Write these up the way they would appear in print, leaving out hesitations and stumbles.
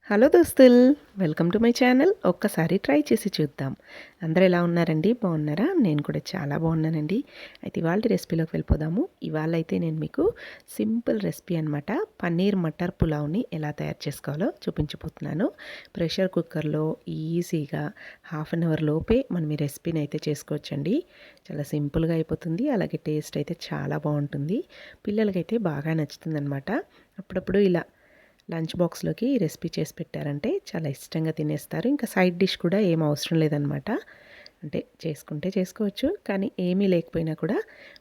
Hello దోస్తుల్, welcome to my channel. ఒక్కసారి try చేసి చూద్దాం. అందరూ ఎలా ఉన్నారండి? బాగున్నారా? నేను కూడా చాలా బాగున్నానండి. అయితే ఇవాళ రెసిపీలోకి వెళ్ళిపోదాము. ఇవాళ అయితే నేను మీకు సింపుల్ రెసిపీ అనమాట, పన్నీర్ మటర్ పులావ్ని ఎలా తయారు చేసుకోవాలో చూపించబోతున్నాను. ప్రెషర్ కుక్కర్లో ఈజీగా హాఫ్ అన్ అవర్ లోపే మనం ఈ రెసిపీని అయితే చేసుకోవచ్చండి. చాలా సింపుల్గా అయిపోతుంది, అలాగే టేస్ట్ అయితే చాలా బాగుంటుంది. పిల్లలకైతే బాగా నచ్చుతుంది అనమాట. అప్పుడప్పుడు ఇలా లంచ్ బాక్స్లోకి ఈ రెసిపీ చేసి పెట్టారంటే చాలా ఇష్టంగా తినేస్తారు. ఇంకా సైడ్ డిష్ కూడా ఏం అవసరం లేదనమాట. అంటే చేసుకుంటే చేసుకోవచ్చు, కానీ ఏమీ లేకపోయినా కూడా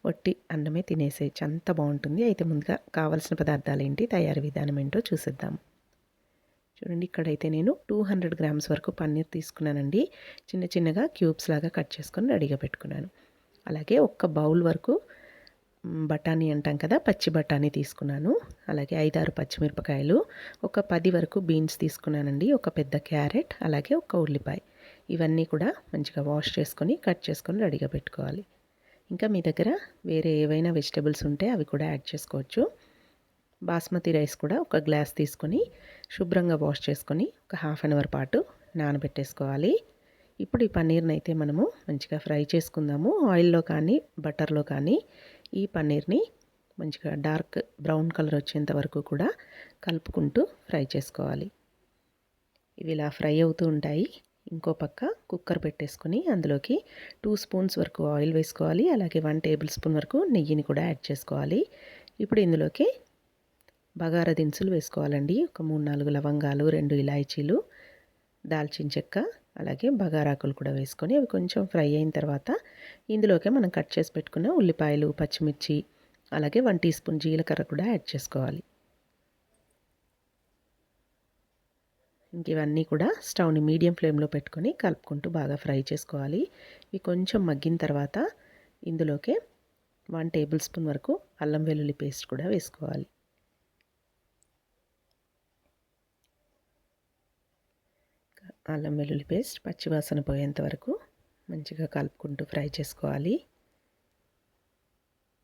వట్టి అన్నమే తినేసేయచ్చు, అంత బాగుంటుంది. అయితే ముందుగా కావాల్సిన పదార్థాలు ఏంటి, తయారీ విధానం ఏంటో చూసేద్దాం. చూడండి, ఇక్కడైతే నేను 200 గ్రామ్స్ వరకు పన్నీర్ తీసుకున్నానండి. చిన్న చిన్నగా క్యూబ్స్ లాగా కట్ చేసుకొని రెడీగా పెట్టుకున్నాను. అలాగే ఒక్క బౌల్ వరకు బఠానీ అంటాం కదా, పచ్చి బఠానీ తీసుకున్నాను. అలాగే 5-6 పచ్చిమిరపకాయలు, ఒక 10 వరకు బీన్స్ తీసుకున్నానండి, ఒక పెద్ద క్యారెట్, అలాగే ఒక ఉల్లిపాయ. ఇవన్నీ కూడా మంచిగా వాష్ చేసుకొని కట్ చేసుకొని రెడీగా పెట్టుకోవాలి. ఇంకా మీ దగ్గర వేరే ఏవైనా వెజిటబుల్స్ ఉంటే అవి కూడా యాడ్ చేసుకోవచ్చు. బాస్మతి రైస్ కూడా ఒక గ్లాస్ తీసుకొని శుభ్రంగా వాష్ చేసుకొని ఒక హాఫ్ అన్ అవర్ పాటు నానబెట్టేసుకోవాలి. ఇప్పుడు ఈ పన్నీర్ని అయితే మనము మంచిగా ఫ్రై చేసుకుందాము. ఆయిల్లో కానీ బటర్లో కానీ ఈ పన్నీర్ని మంచిగా డార్క్ బ్రౌన్ కలర్ వచ్చేంత వరకు కూడా కలుపుకుంటూ ఫ్రై చేసుకోవాలి. ఇవి ఇలా ఫ్రై అవుతూ ఉంటాయి. ఇంకో పక్క కుక్కర్ పెట్టేసుకొని అందులోకి 2 స్పూన్స్ వరకు ఆయిల్ వేసుకోవాలి. అలాగే 1 టేబుల్ స్పూన్ వరకు నెయ్యిని కూడా యాడ్ చేసుకోవాలి. ఇప్పుడు ఇందులోకి బగారా దినుసులు వేసుకోవాలండి. ఒక 3-4 లవంగాలు, 2 ఇలాచీలు, దాల్చిన చెక్క, అలాగే బగారాకులు కూడా వేసుకొని అవి కొంచెం ఫ్రై అయిన తర్వాత ఇందులోకే మనం కట్ చేసి పెట్టుకున్న ఉల్లిపాయలు, పచ్చిమిర్చి, అలాగే 1 టీ స్పూన్ జీలకర్ర కూడా యాడ్ చేసుకోవాలి. ఇంక ఇవన్నీ కూడా స్టవ్ని మీడియం ఫ్లేమ్లో పెట్టుకొని కలుపుకుంటూ బాగా ఫ్రై చేసుకోవాలి. ఇవి కొంచెం మగ్గిన తర్వాత ఇందులోకే 1 టేబుల్ స్పూన్ వరకు అల్లం వెల్లుల్లి పేస్ట్ కూడా వేసుకోవాలి. అల్లం వెల్లుల్లి పేస్ట్ పచ్చివాసన పోయేంత వరకు మంచిగా కలుపుకుంటూ ఫ్రై చేసుకోవాలి.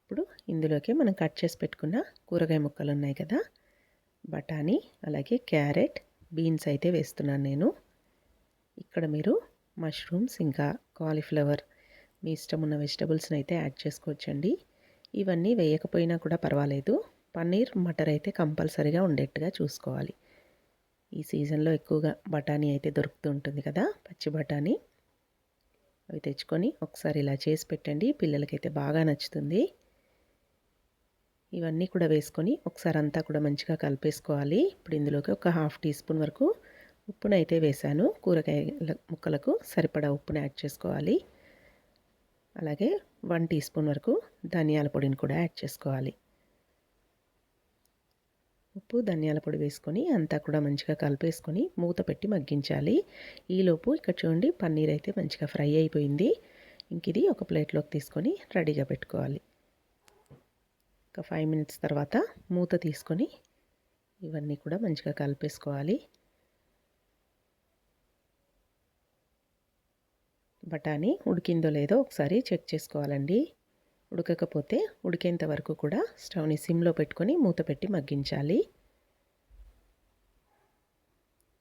ఇప్పుడు ఇందులోకి మనం కట్ చేసి పెట్టుకున్న కూరగాయ ముక్కలు ఉన్నాయి కదా, బఠానీ, అలాగే క్యారెట్, బీన్స్ అయితే వేస్తున్నాను నేను. ఇక్కడ మీరు మష్రూమ్స్, ఇంకా కాలీఫ్లవర్, మీ ఇష్టం ఉన్న వెజిటబుల్స్ని అయితే యాడ్ చేసుకోవచ్చండి. ఇవన్నీ వేయకపోయినా కూడా పర్వాలేదు. పన్నీర్ మటర్ అయితే కంపల్సరీగా ఉండేట్టుగా చూసుకోవాలి. ఈ సీజన్లో ఎక్కువగా బఠానీ అయితే దొరుకుతూ ఉంటుంది కదా, పచ్చి బఠానీ. అవి తెచ్చుకొని ఒకసారి ఇలా చేసి పెట్టండి, పిల్లలకైతే బాగా నచ్చుతుంది. ఇవన్నీ కూడా వేసుకొని ఒకసారి అంతా కూడా మంచిగా కలిపేసుకోవాలి. ఇప్పుడు ఇందులోకి ఒక హాఫ్ టీ స్పూన్ వరకు ఉప్పునైతే వేసాను. కూరగాయల ముక్కలకు సరిపడా ఉప్పుని యాడ్ చేసుకోవాలి. అలాగే 1 టీ స్పూన్ వరకు ధనియాల పొడిని కూడా యాడ్ చేసుకోవాలి. ఉప్పు, ధనియాల పొడి వేసుకొని అంతా కూడా మంచిగా కలిపేసుకొని మూత పెట్టి మగ్గించాలి. ఈలోపు ఇక్కడ చూడండి, పన్నీర్ అయితే మంచిగా ఫ్రై అయిపోయింది. ఇంక ఇది ఒక ప్లేట్లోకి తీసుకొని రెడీగా పెట్టుకోవాలి. ఒక 5 మినిట్స్ తర్వాత మూత తీసుకొని ఇవన్నీ కూడా మంచిగా కలిపేసుకోవాలి. బఠానీ ఉడికిందో లేదో ఒకసారి చెక్ చేసుకోవాలండి. ఉడకకపోతే ఉడికేంత వరకు కూడా స్టవ్ని సిమ్లో పెట్టుకొని మూత పెట్టి మగ్గించాలి.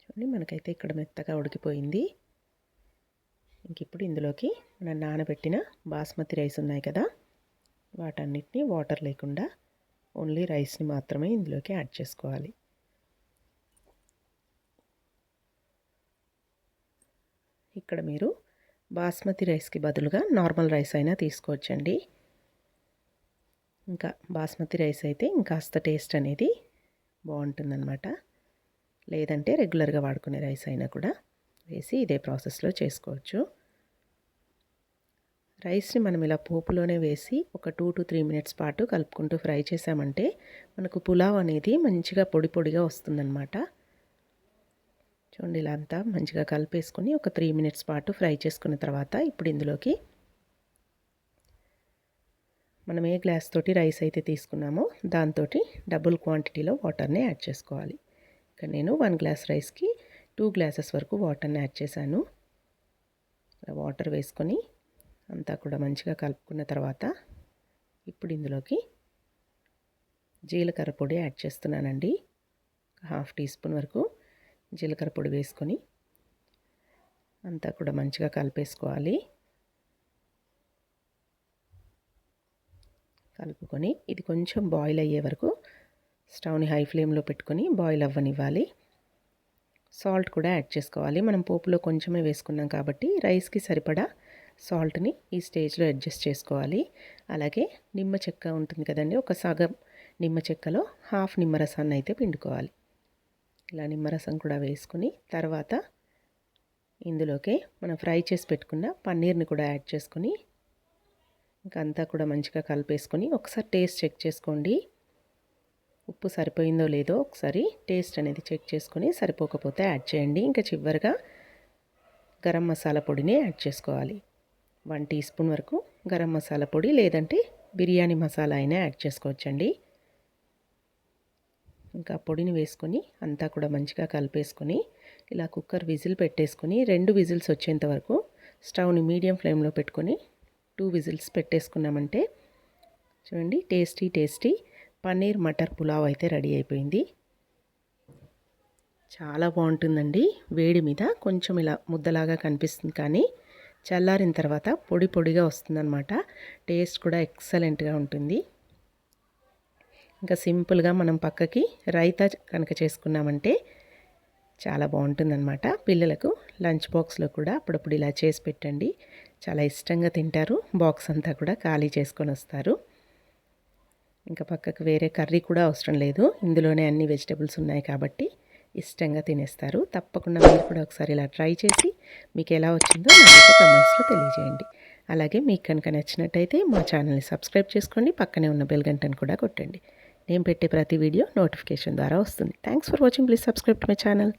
చూడండి, మనకైతే ఇక్కడ మెత్తగా ఉడికిపోయింది. ఇంక ఇప్పుడు ఇందులోకి మనం నానబెట్టిన బాస్మతి రైస్ ఉన్నాయి కదా, వాటన్నిటిని వాటర్ లేకుండా ఓన్లీ రైస్ని మాత్రమే ఇందులోకి యాడ్ చేసుకోవాలి. ఇక్కడ మీరు బాస్మతి రైస్కి బదులుగా నార్మల్ రైస్ అయినా తీసుకోవచ్చండి. ఇంకా బాస్మతి రైస్ అయితే ఇంకాస్త టేస్ట్ అనేది బాగుంటుందన్నమాట. లేదంటే రెగ్యులర్గా వాడుకునే రైస్ అయినా కూడా వేసి ఇదే ప్రాసెస్లో చేసుకోవచ్చు. రైస్ని మనం ఇలా పోపులోనే వేసి ఒక 2 to 3 మినిట్స్ పాటు కలుపుకుంటూ ఫ్రై చేసామంటే మనకు పులావ్ అనేది మంచిగా పొడి పొడిగా వస్తుందన్నమాట. చూడండి, ఇలా అంతా మంచిగా కలిపేసుకొని ఒక 3 మినిట్స్ పాటు ఫ్రై చేసుకున్న తర్వాత ఇప్పుడు ఇందులోకి మనం ఏ గ్లాస్ తోటి రైస్ అయితే తీసుకున్నామో దాంతో డబుల్ క్వాంటిటీలో వాటర్ని యాడ్ చేసుకోవాలి. ఇక్కడ నేను 1 గ్లాస్ రైస్కి 2 గ్లాసెస్ వరకు వాటర్ని యాడ్ చేశాను. వాటర్ వేసుకొని అంతా కూడా మంచిగా కలుపుకున్న తర్వాత ఇప్పుడు ఇందులోకి జీలకర్ర పొడి యాడ్ చేస్తున్నానండి. హాఫ్ టీ స్పూన్ వరకు జీలకర్ర పొడి వేసుకొని అంతా కూడా మంచిగా కలిపేసుకోవాలి. కలుపుకొని ఇది కొంచెం బాయిల్ అయ్యే వరకు స్టవ్ని హై ఫ్లేమ్లో పెట్టుకొని బాయిల్ అవ్వనివ్వాలి. సాల్ట్ కూడా యాడ్ చేసుకోవాలి. మనం పోపులో కొంచెమే వేసుకున్నాం కాబట్టి రైస్కి సరిపడా సాల్ట్ని ఈ స్టేజ్లో అడ్జస్ట్ చేసుకోవాలి. అలాగే నిమ్మ చెక్క ఉంటుంది కదండి, ఒక సగం నిమ్మ చెక్కలో హాఫ్ నిమ్మరసాన్ని అయితే పిండుకోవాలి. ఇలా నిమ్మరసం కూడా వేసుకుని తర్వాత ఇందులోకి మనం ఫ్రై చేసి పెట్టుకున్న పన్నీర్ని కూడా యాడ్ చేసుకొని ఇంకా అంతా కూడా మంచిగా కలిపేసుకొని ఒకసారి టేస్ట్ చెక్ చేసుకోండి. ఉప్పు సరిపోయిందో లేదో ఒకసారి టేస్ట్ అనేది చెక్ చేసుకొని సరిపోకపోతే యాడ్ చేయండి. ఇంకా చివరిగా గరం మసాలా పొడిని యాడ్ చేసుకోవాలి. 1 టీ స్పూన్ వరకు గరం మసాలా పొడి లేదంటే బిర్యానీ మసాలా అయినా యాడ్ చేసుకోవచ్చండి. ఇంకా పొడిని వేసుకొని అంతా కూడా మంచిగా కలిపేసుకొని ఇలా కుక్కర్ విజిల్ పెట్టేసుకొని 2 విజిల్స్ వచ్చేంత వరకు స్టవ్ని మీడియం ఫ్లేమ్లో పెట్టుకొని 2 విజిల్స్ పెట్టేసుకున్నామంటే చూడండి టేస్టీ పన్నీర్ మటర్ పులావ్ అయితే రెడీ అయిపోయింది. చాలా బాగుంటుందండి. వేడి మీద కొంచెం ఇలా ముద్దలాగా కనిపిస్తుంది కానీ చల్లారిన తర్వాత పొడిగా వస్తుందన్నమాట. టేస్ట్ కూడా ఎక్సలెంట్గా ఉంటుంది. ఇంకా సింపుల్గా మనం పక్కకి రైతా కనుక చేసుకున్నామంటే చాలా బాగుంటుందన్నమాట. పిల్లలకు లంచ్ బాక్స్లో కూడా అప్పుడప్పుడు ఇలా చేసి పెట్టండి, చాలా ఇష్టంగా తింటారు. బాక్స్ అంతా కూడా ఖాళీ చేసుకొని వస్తారు. ఇంకా పక్కకు వేరే కర్రీ కూడా అవసరం లేదు, ఇందులోనే అన్ని వెజిటబుల్స్ ఉన్నాయి కాబట్టి ఇష్టంగా తినేస్తారు. తప్పకుండా మీరు కూడా ఒకసారి ఇలా ట్రై చేసి మీకు ఎలా వచ్చిందో నాకైతే కమెంట్స్లో తెలియజేయండి. అలాగే మీకు కనుక నచ్చినట్టయితే మా ఛానల్ని సబ్స్క్రైబ్ చేసుకోండి, పక్కనే ఉన్న బెల్ గంటను కూడా కొట్టండి. నేను పెట్టే ప్రతి వీడియో నోటిఫికేషన్ ద్వారా వస్తుంది. Thanks for watching. Please subscribe to my channel.